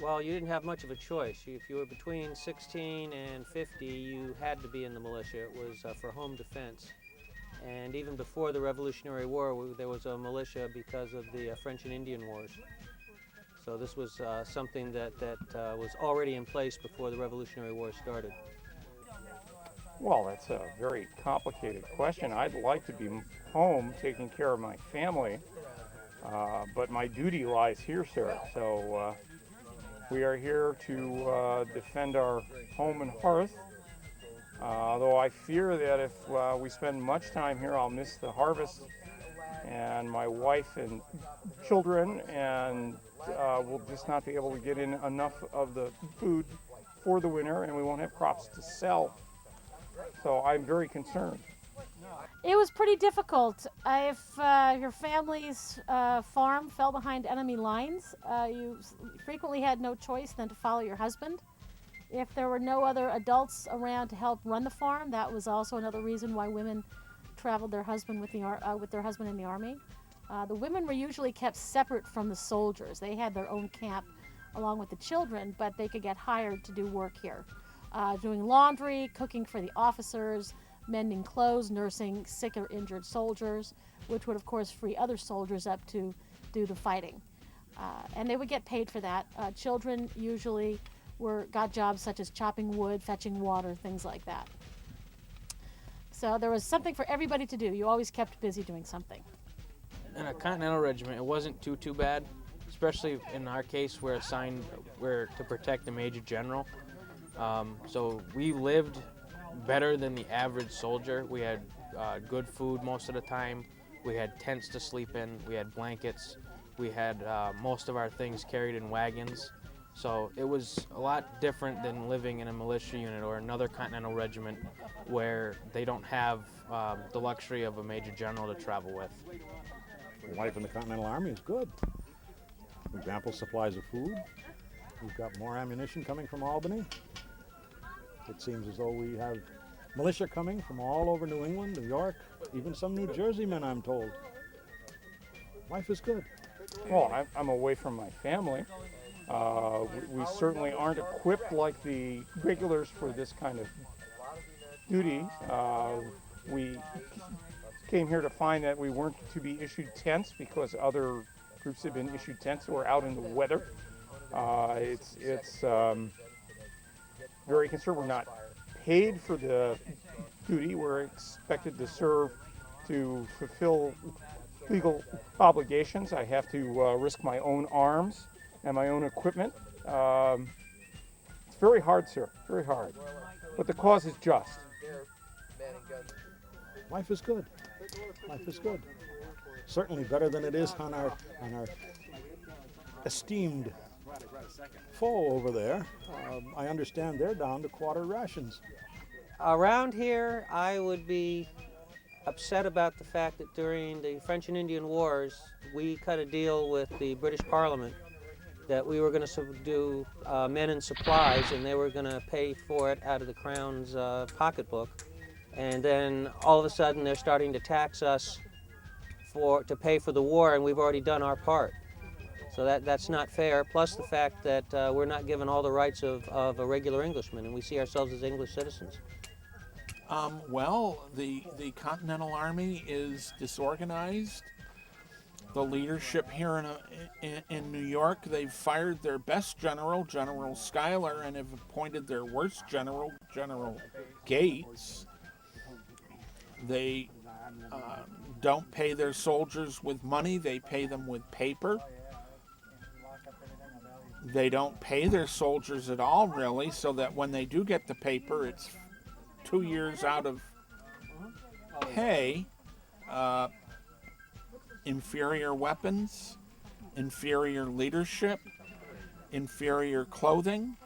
Well, you didn't have much of a choice. If you were between 16 and 50, you had to be in the militia. It was for home defense. And even before the Revolutionary War, there was a militia because of the French and Indian Wars. So this was something that was already in place before the Revolutionary War started. Well, that's a very complicated question. I'd like to be home taking care of my family, but my duty lies here, sir. So we are here to defend our home and hearth. Though I fear that if we spend much time here, I'll miss the harvest and my wife and children, and we'll just not be able to get in enough of the food for the winter, and we won't have crops to sell. So I'm very concerned. It was pretty difficult. If your family's farm fell behind enemy lines, you frequently had no choice than to follow your husband. If there were no other adults around to help run the farm, that was also another reason why women traveled their husband with their husband in the army. The women were usually kept separate from the soldiers. They had their own camp along with the children, but they could get hired to do work here, doing laundry, cooking for the officers, mending clothes, nursing sick or injured soldiers, which would of course free other soldiers up to do the fighting. And they would get paid for that. Children usually got jobs such as chopping wood, fetching water, things like that. So there was something for everybody to do. You always kept busy doing something. In a Continental Regiment, it wasn't too bad, especially in our case, we're assigned to protect the Major General. So we lived better than the average soldier. We had good food most of the time. We had tents to sleep in. We had blankets. We had most of our things carried in wagons. So it was a lot different than living in a militia unit or another Continental Regiment where they don't have the luxury of a Major General to travel with. Life in the Continental Army is good. We have ample supplies of food. We've got more ammunition coming from Albany. It seems as though we have militia coming from all over New England, New York, even some New Jersey men, I'm told. Life is good. Well, I'm away from my family. We certainly aren't equipped like the regulars for this kind of duty. We came here to find that we weren't to be issued tents because other groups had been issued tents who are out in the weather. It's very concerned. We're not paid for the duty. We're expected to serve to fulfill legal obligations. I have to risk my own arms and my own equipment. It's very hard, sir, very hard. But the cause is just. Life is good. Life is good. Certainly better than it is on our esteemed foe over there. I understand they're down to quarter rations. Around here, I would be upset about the fact that during the French and Indian Wars, we cut a deal with the British Parliament that we were going to subdue men and supplies, and they were going to pay for it out of the Crown's pocketbook. And then all of a sudden, they're starting to tax us to pay for the war, and we've already done our part. So that's not fair, plus the fact that we're not given all the rights of a regular Englishman, and we see ourselves as English citizens. Well, the Continental Army is disorganized. The leadership here in New York, they've fired their best general, General Schuyler, and have appointed their worst general, General Gates. They don't pay their soldiers with money, they pay them with paper. They don't pay their soldiers at all, really, so that when they do get the paper, it's 2 years out of pay. Inferior weapons, inferior leadership, inferior clothing.